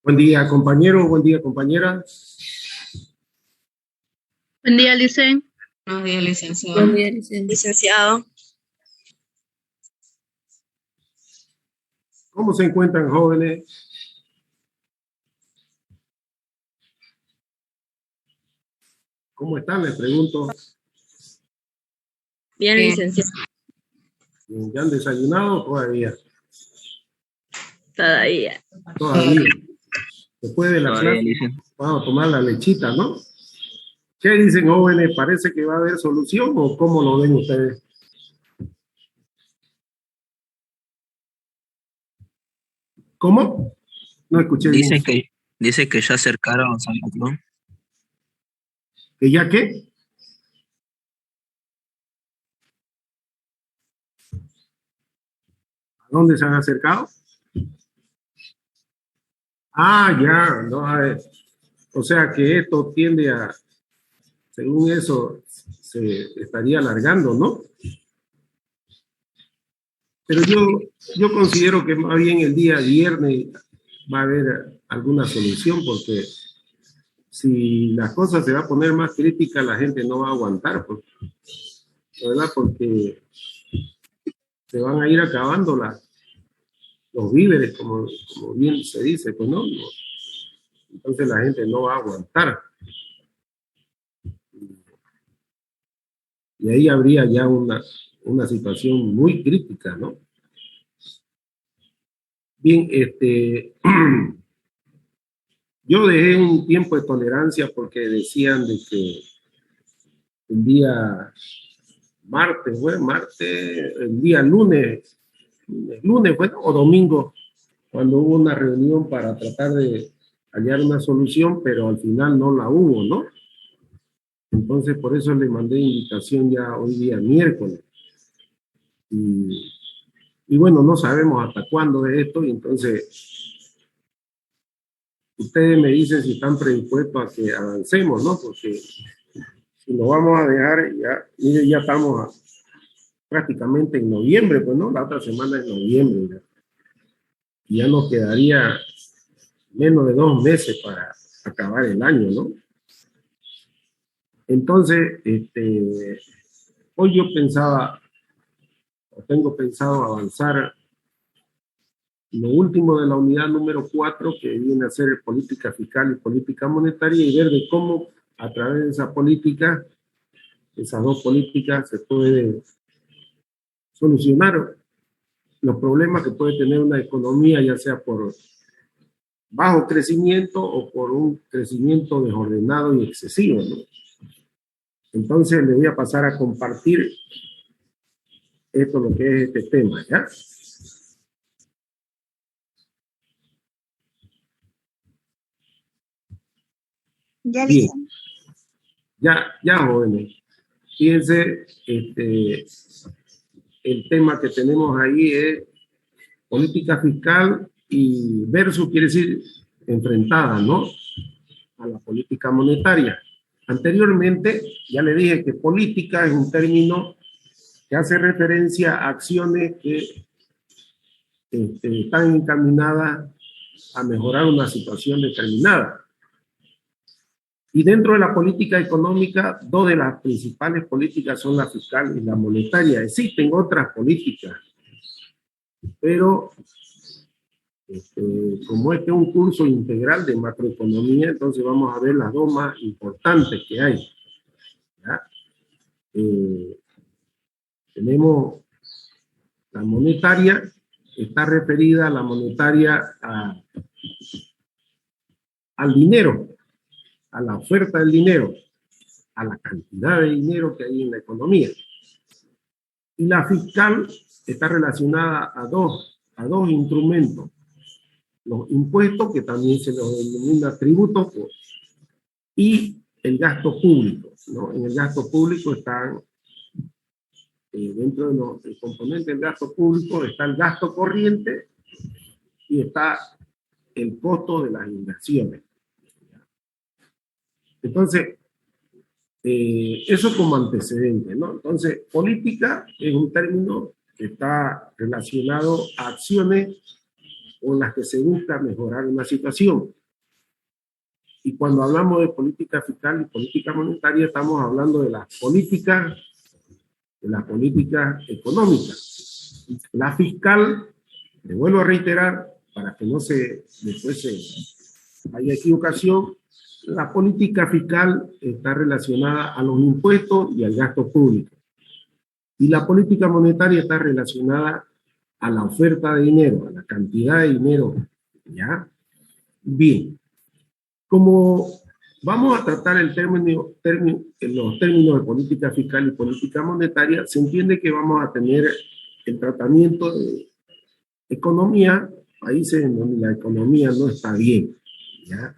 Buen día, compañero, buen día, compañera. Buen día, Licen. Buenos días, licenciado. Buen día, Licenciado. ¿Cómo se encuentran, jóvenes? ¿Cómo están? Les pregunto. Bien, licenciado. ¿Ya han desayunado todavía? Todavía. Todavía. Después de la clase vamos a tomar la lechita, ¿no? ¿Qué dicen, jóvenes? ¿Parece que va a haber solución o cómo lo ven ustedes? ¿Cómo? No escuché bien. Dice que ya acercaron a San Patrón. ¿Que ya qué? ¿A dónde se han acercado? Ah, ya, no, o sea que esto tiende a, según eso, se estaría alargando, ¿no? Pero yo considero que más bien el día viernes va a haber alguna solución, porque si la cosa se va a poner más crítica, la gente no va a aguantar, pues, ¿verdad? Porque se van a ir acabando los víveres, como bien se dice, pues, ¿no? Entonces la gente no va a aguantar. Y ahí habría ya una situación muy crítica, ¿no? Bien, yo dejé un tiempo de tolerancia porque decían de que el día martes, el día lunes fue, o domingo, cuando hubo una reunión para tratar de hallar una solución, pero al final no la hubo, ¿no? Entonces, por eso le mandé invitación ya hoy día miércoles. Y bueno, no sabemos hasta cuándo es esto, y entonces ustedes me dicen si están predispuestos a que avancemos, ¿no? Porque si lo vamos a dejar, ya estamos prácticamente en noviembre, pues, ¿no? La otra semana es noviembre, y ya nos quedaría menos de 2 meses para acabar el año, ¿no? Entonces, hoy yo pensaba, o tengo pensado avanzar lo último de la unidad número 4, que viene a ser política fiscal y política monetaria, y ver de cómo a través de esa política, esas dos políticas, se puede solucionar los problemas que puede tener una economía, ya sea por bajo crecimiento o por un crecimiento desordenado y excesivo, ¿no? Entonces le voy a pasar a compartir esto, lo que es este tema, ¿ya? Ya, Bien, ya jóvenes, fíjense, el tema que tenemos ahí es política fiscal y versus, quiere decir, enfrentada, ¿no? A la política monetaria. Anteriormente, ya le dije que política es un término que hace referencia a acciones que están encaminadas a mejorar una situación determinada. Y dentro de la política económica, dos de las principales políticas son la fiscal y la monetaria. Existen otras políticas, pero como este es un curso integral de macroeconomía, entonces vamos a ver las dos más importantes que hay, ¿ya? Tenemos la monetaria, está referida a la monetaria al dinero, a la oferta del dinero, a la cantidad de dinero que hay en la economía. Y la fiscal está relacionada a dos instrumentos: los impuestos, que también se los denomina tributos, y el gasto público, ¿no? En el gasto público están, dentro del componente del gasto público está el gasto corriente y está el costo de las inversiones. Entonces, eso como antecedente, ¿no? Entonces, política es un término que está relacionado a acciones con las que se busca mejorar una situación. Y cuando hablamos de política fiscal y política monetaria, estamos hablando de las políticas económica. La fiscal, le vuelvo a reiterar, para que después haya equivocación, la política fiscal está relacionada a los impuestos y al gasto público. Y la política monetaria está relacionada a la oferta de dinero, a la cantidad de dinero. ¿Ya? Bien. Como vamos a tratar los términos de política fiscal y política monetaria, se entiende que vamos a tener el tratamiento de economía, países en donde la economía no está bien, ¿ya?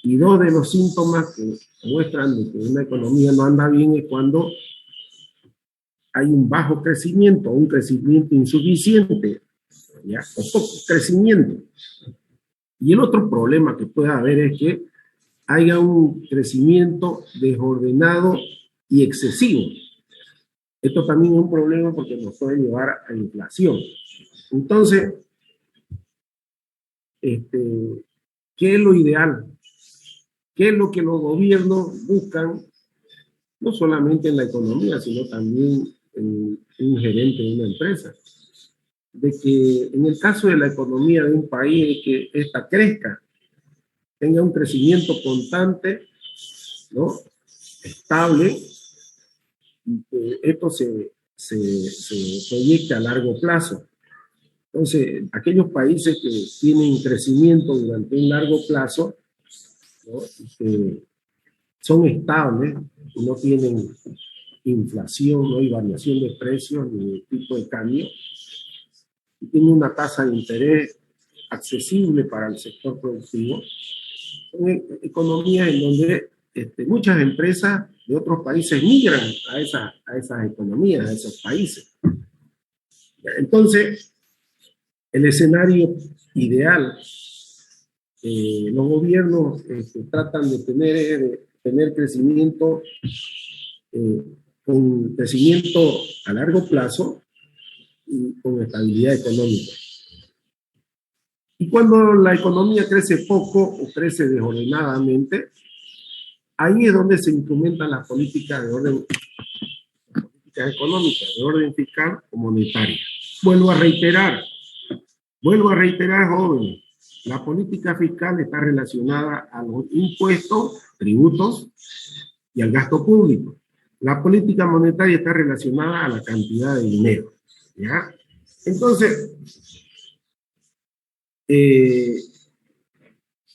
Y dos de los síntomas que muestran de que una economía no anda bien es cuando hay un bajo crecimiento, un crecimiento insuficiente, ¿ya? O poco crecimiento. Y el otro problema que puede haber es que haya un crecimiento desordenado y excesivo. Esto también es un problema porque nos puede llevar a inflación. Entonces, ¿qué es lo ideal? ¿Qué es lo que los gobiernos buscan, no solamente en la economía, sino también en un gerente de una empresa? De que en el caso de la economía de un país, que ésta crezca, tenga un crecimiento constante, ¿no? Estable, y que esto se proyecte a largo plazo. Entonces, aquellos países que tienen crecimiento durante un largo plazo, ¿no? Que son estables, no tienen inflación, no hay variación de precios ni de tipo de cambio, y tienen una tasa de interés accesible para el sector productivo. Son economías en donde muchas empresas de otros países migran a esas economías, a esos países. Entonces, el escenario ideal, los gobiernos tratan de tener crecimiento, con crecimiento a largo plazo y con estabilidad económica. Y cuando la economía crece poco o crece desordenadamente, ahí es donde se instrumentan las políticas económicas, de orden fiscal o monetaria. Vuelvo a reiterar, jóvenes, la política fiscal está relacionada a los impuestos, tributos y al gasto público. La política monetaria está relacionada a la cantidad de dinero, ¿ya? Entonces,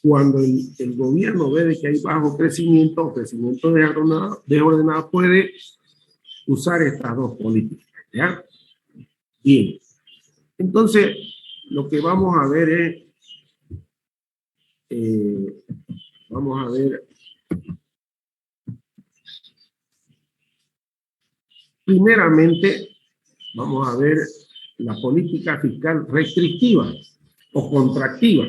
cuando el gobierno ve que hay bajo crecimiento o crecimiento desordenado, puede usar estas dos políticas, ¿ya? Bien. Entonces, lo que vamos a ver es, primeramente, vamos a ver la política fiscal restrictiva o contractiva.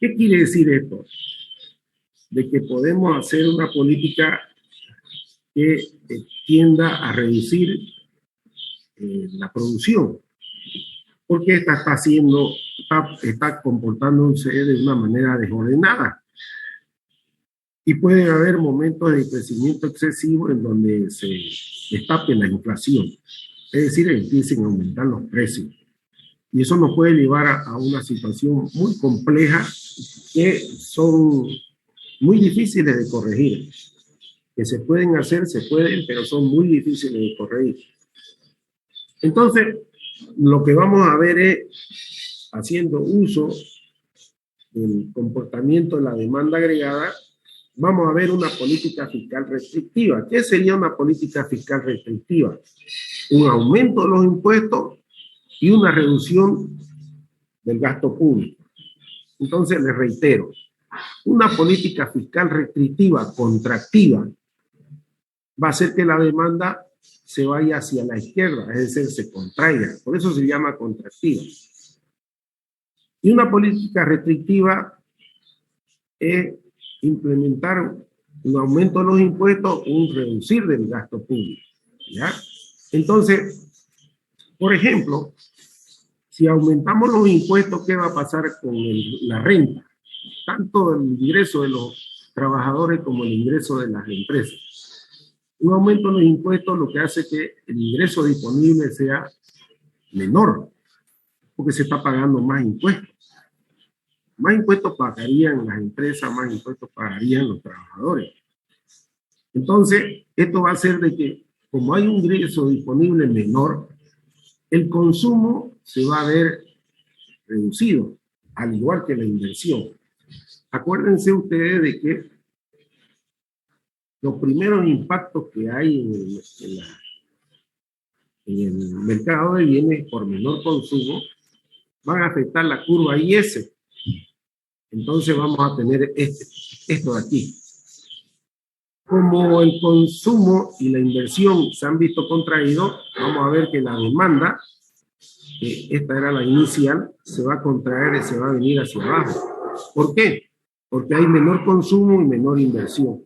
¿Qué quiere decir esto? De que podemos hacer una política que tienda a reducir la producción, porque esta está comportándose de una manera desordenada. Y pueden haber momentos de crecimiento excesivo en donde se destape la inflación, es decir, empiecen a aumentar los precios. Y eso nos puede llevar a una situación muy compleja que son muy difíciles de corregir. Que se pueden, pero son muy difíciles de corregir. Entonces, lo que vamos a ver es, haciendo uso del comportamiento de la demanda agregada, vamos a ver una política fiscal restrictiva. ¿Qué sería una política fiscal restrictiva? Un aumento de los impuestos y una reducción del gasto público. Entonces, les reitero, una política fiscal restrictiva, contractiva, va a hacer que la demanda se vaya hacia la izquierda, es decir, se contraiga. Por eso se llama contractiva. Y una política restrictiva es implementar un aumento de los impuestos, un reducir del gasto público, ¿ya? Entonces, por ejemplo, Si aumentamos los impuestos, ¿qué va a pasar con la renta? Tanto el ingreso de los trabajadores como el ingreso de las empresas. Un aumento de los impuestos lo que hace que el ingreso disponible sea menor, porque se está pagando más impuestos. Más impuestos pagarían las empresas, más impuestos pagarían los trabajadores. Entonces, esto va a hacer de que, como hay un ingreso disponible menor, el consumo se va a ver reducido, al igual que la inversión. Acuérdense ustedes de que los primeros impactos que hay en el mercado de bienes por menor consumo van a afectar la curva IS. Entonces vamos a tener esto de aquí. Como el consumo y la inversión se han visto contraídos, vamos a ver que la demanda, que esta era la inicial, se va a contraer y se va a venir hacia abajo. ¿Por qué? Porque hay menor consumo y menor inversión.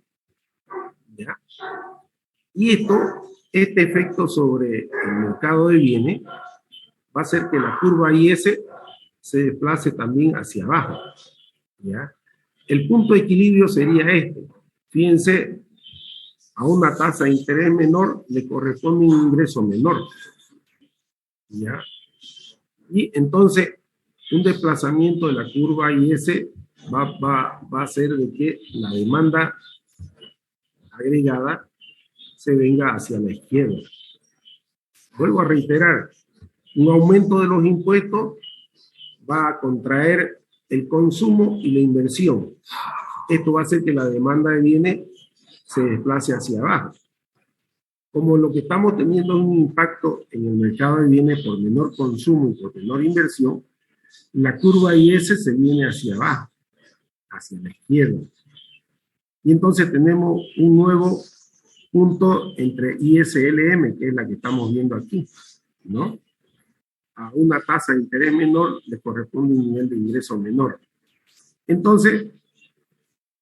¿Ya? Y este efecto sobre el mercado de bienes va a hacer que la curva IS se desplace también hacia abajo. ¿Ya? El punto de equilibrio sería este. Fíjense, a una tasa de interés menor le corresponde un ingreso menor. ¿Ya? Y entonces, un desplazamiento de la curva IS va a hacer de que la demanda agregada se venga hacia la izquierda. Vuelvo a reiterar, un aumento de los impuestos va a contraer el consumo y la inversión. Esto va a hacer que la demanda de bienes se desplace hacia abajo. Como lo que estamos teniendo es un impacto en el mercado de bienes por menor consumo y por menor inversión, la curva IS se viene hacia abajo, hacia la izquierda. Y entonces tenemos un nuevo punto entre ISLM, que es la que estamos viendo aquí, ¿no? A una tasa de interés menor le corresponde un nivel de ingreso menor. Entonces,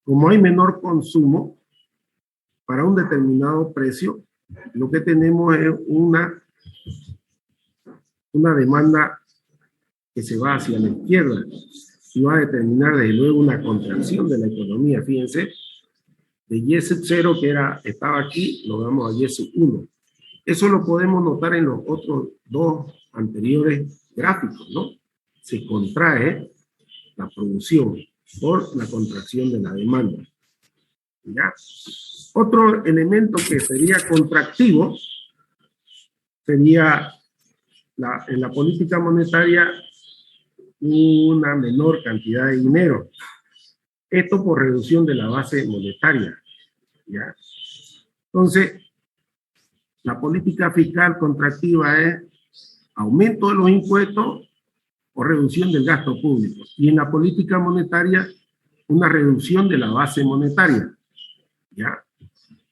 como hay menor consumo para un determinado precio, lo que tenemos es una demanda que se va hacia la izquierda y va a determinar desde luego una contracción de la economía. Fíjense, de Y0 que estaba aquí, lo vamos a Y1. Eso lo podemos notar en los otros dos anteriores gráficos, ¿no? Se contrae la producción por la contracción de la demanda. ¿Ya? Otro elemento que sería contractivo sería en la política monetaria una menor cantidad de dinero. Esto por reducción de la base monetaria. ¿Ya? Entonces, la política fiscal contractiva es aumento de los impuestos o reducción del gasto público. Y en la política monetaria, una reducción de la base monetaria. ¿Ya?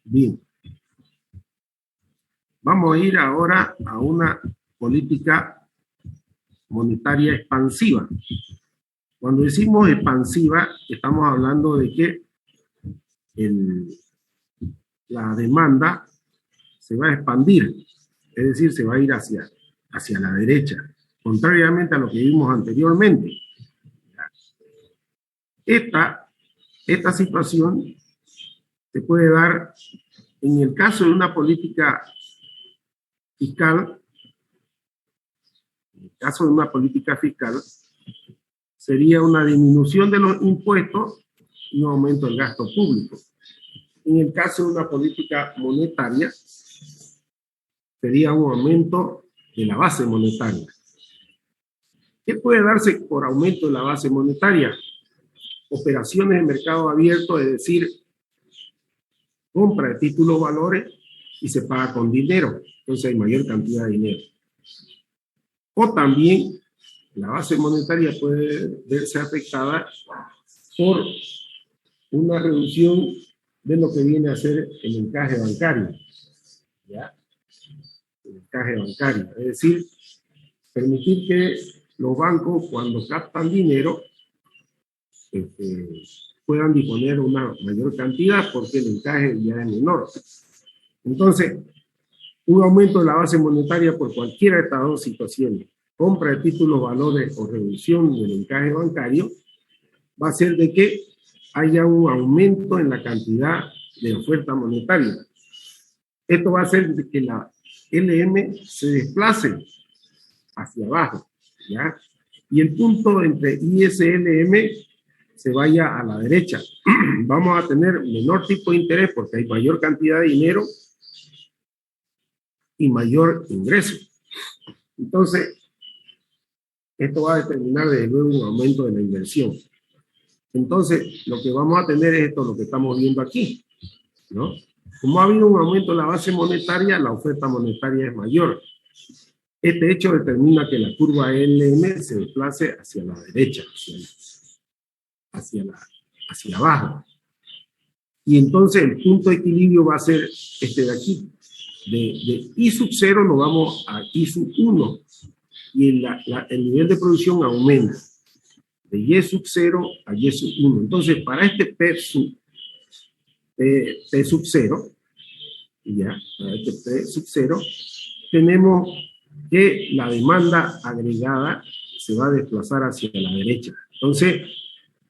Bien. Vamos a ir ahora a una política monetaria expansiva. Cuando decimos expansiva, estamos hablando de que la demanda se va a expandir, es decir, se va a ir hacia la derecha, contrariamente a lo que vimos anteriormente. Esta situación se puede dar en el caso de una política fiscal. En el caso de una política fiscal, sería una disminución de los impuestos y un aumento del gasto público. En el caso de una política monetaria, sería un aumento de la base monetaria. ¿Qué puede darse por aumento de la base monetaria? Operaciones de mercado abierto, es decir, compra de títulos valores y se paga con dinero, entonces hay mayor cantidad de dinero. O también la base monetaria puede verse afectada por una reducción de lo que viene a ser el encaje bancario. ¿Ya? El encaje bancario, es decir, permitir que los bancos cuando captan dinero puedan disponer una mayor cantidad porque el encaje ya es menor. Entonces, un aumento de la base monetaria por cualquiera de estas dos situaciones, compra de títulos, valores o reducción del encaje bancario, va a ser de que haya un aumento en la cantidad de oferta monetaria. Esto va a hacer de que la LM se desplace hacia abajo, ¿ya? Y el punto entre ISLM se vaya a la derecha. Vamos a tener menor tipo de interés porque hay mayor cantidad de dinero y mayor ingreso. Entonces, esto va a determinar desde luego un aumento de la inversión. Entonces, lo que vamos a tener es esto, lo que estamos viendo aquí, ¿no? Como ha habido un aumento de la base monetaria, la oferta monetaria es mayor. Este hecho determina que la curva LM se desplace hacia la derecha, hacia abajo. Y entonces el punto de equilibrio va a ser este de aquí. De I sub 0 nos vamos a I sub 1 y el nivel de producción aumenta. De Y sub 0 a Y sub 1. Entonces, para este P sub 0, ya, para este P sub 0, tenemos que la demanda agregada se va a desplazar hacia la derecha. Entonces,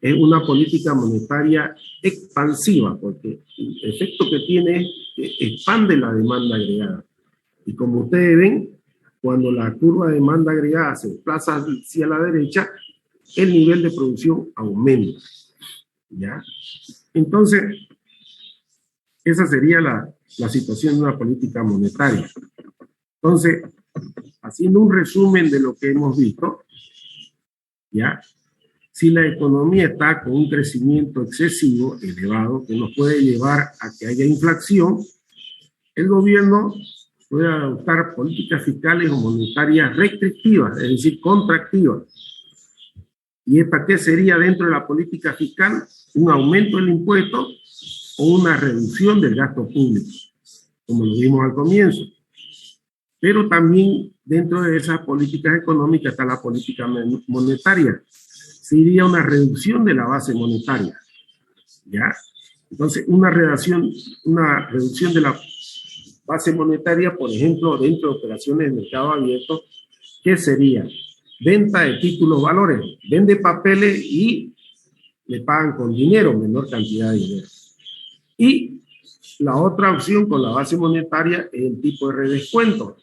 es una política monetaria expansiva, porque el efecto que tiene es que expande la demanda agregada. Y como ustedes ven, cuando la curva de demanda agregada se desplaza hacia la derecha, el nivel de producción aumenta, ¿ya? Entonces, esa sería la situación de una política monetaria. Entonces, haciendo un resumen de lo que hemos visto, ¿ya? Si la economía está con un crecimiento excesivo, elevado, que nos puede llevar a que haya inflación, el gobierno puede adoptar políticas fiscales o monetarias restrictivas, es decir, contractivas. ¿Y esta qué sería dentro de la política fiscal? Un aumento del impuesto o una reducción del gasto público, como lo vimos al comienzo. Pero también dentro de esas políticas económicas está la política monetaria. Sería una reducción de la base monetaria, ¿ya? Entonces, una reducción de la base monetaria, por ejemplo, dentro de operaciones de mercado abierto, ¿qué sería? Venta de títulos valores. Vende papeles y le pagan con dinero, menor cantidad de dinero. Y la otra opción con la base monetaria es el tipo de redescuento.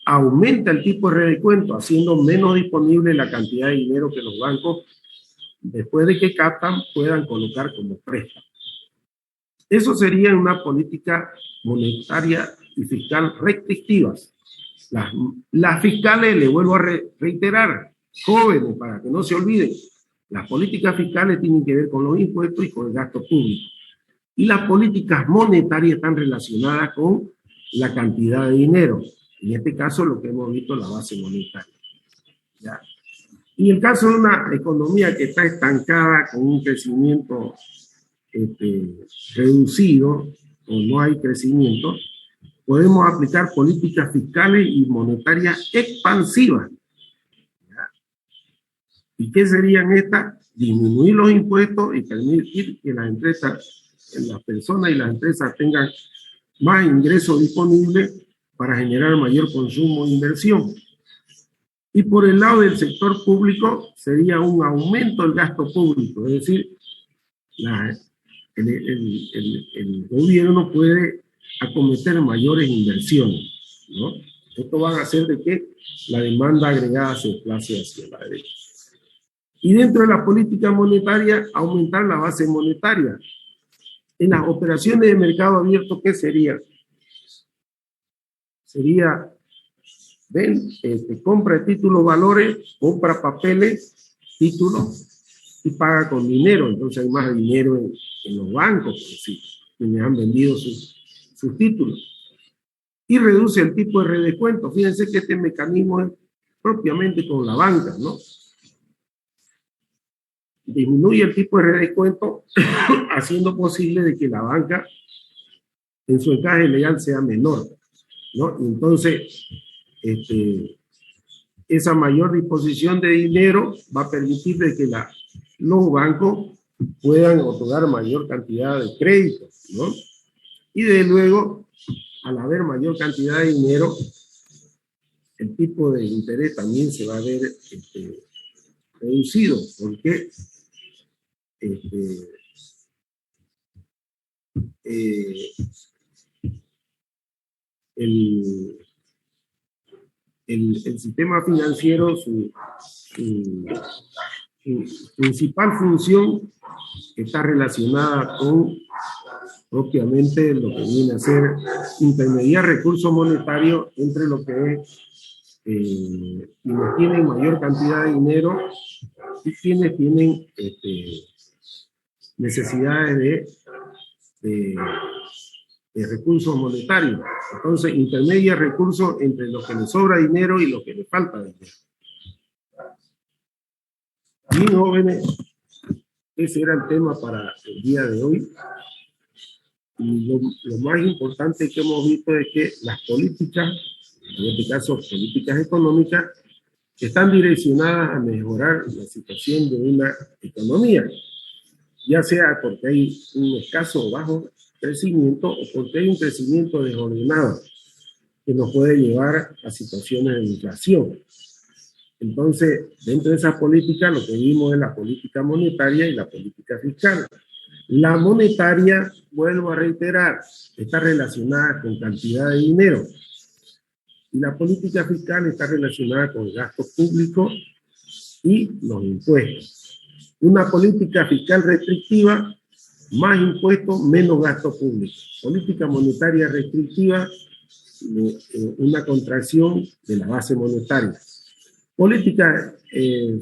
Aumenta el tipo de redescuento, haciendo menos disponible la cantidad de dinero que los bancos, después de que captan, puedan colocar como préstamo. Eso sería una política monetaria y fiscal restrictivas. Las fiscales, le vuelvo a reiterar, jóvenes, para que no se olviden, las políticas fiscales tienen que ver con los impuestos y con el gasto público. Y las políticas monetarias están relacionadas con la cantidad de dinero. En este caso, lo que hemos visto, la base monetaria, ¿ya? Y en el caso de una economía que está estancada con un crecimiento reducido o no hay crecimiento, podemos aplicar políticas fiscales y monetarias expansivas, ¿ya? ¿Y qué serían estas? Disminuir los impuestos y permitir que las personas y las empresas tengan más ingresos disponibles para generar mayor consumo e inversión. Y por el lado del sector público sería un aumento del gasto público, es decir, el gobierno puede acometer mayores inversiones, ¿no? Esto va a hacer de que la demanda agregada se desplace hacia la derecha. Y dentro de la política monetaria, aumentar la base monetaria. En las operaciones de mercado abierto, ¿qué sería? Sería compra de títulos, valores, compra papeles, títulos y paga con dinero. Entonces hay más dinero en los bancos, sí, quienes han vendido sus títulos. Y reduce el tipo de redescuento. Fíjense que este mecanismo es propiamente con la banca, ¿no? Disminuye el tipo de redescuento haciendo posible de que la banca en su encaje legal sea menor, ¿no? Y entonces, esa mayor disposición de dinero va a permitir de que los bancos puedan otorgar mayor cantidad de créditos, ¿no? Y desde luego, al haber mayor cantidad de dinero, el tipo de interés también se va a ver reducido, porque el sistema financiero, su principal función está relacionada con propiamente lo que viene a ser intermediar recursos monetarios entre lo que es quienes tienen mayor cantidad de dinero y quienes tienen necesidades de recursos monetarios. Entonces, intermedia recursos entre los que les sobra dinero y los que les falta dinero. Bien, jóvenes, ese era el tema para el día de hoy. Y lo más importante que hemos visto es que las políticas, en este caso políticas económicas, están direccionadas a mejorar la situación de una economía, ya sea porque hay un escaso o bajo crecimiento o porque hay un crecimiento desordenado que nos puede llevar a situaciones de inflación. Entonces, dentro de esas políticas, lo que vimos es la política monetaria y la política fiscal. La monetaria, vuelvo a reiterar, está relacionada con cantidad de dinero. Y la política fiscal está relacionada con el gasto público y los impuestos. Una política fiscal restrictiva, más impuestos, menos gasto público. Política monetaria restrictiva, una contracción de la base monetaria. Política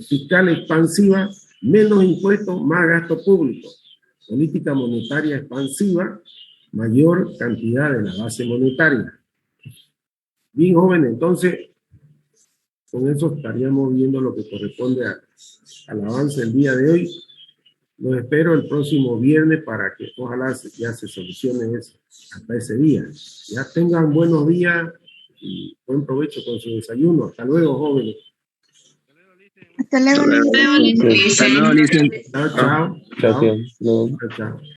fiscal expansiva, menos impuestos, más gasto público. Política monetaria expansiva, mayor cantidad de la base monetaria. Bien, jóvenes, entonces, con eso estaríamos viendo lo que corresponde al avance del día de hoy. Los espero el próximo viernes para que ojalá ya se solucione eso hasta ese día. Ya tengan buenos días y buen provecho con su desayuno. Hasta luego, jóvenes. Hasta luego, Hasta luego, Licen. Chao, chao. Gracias. Chao, chao.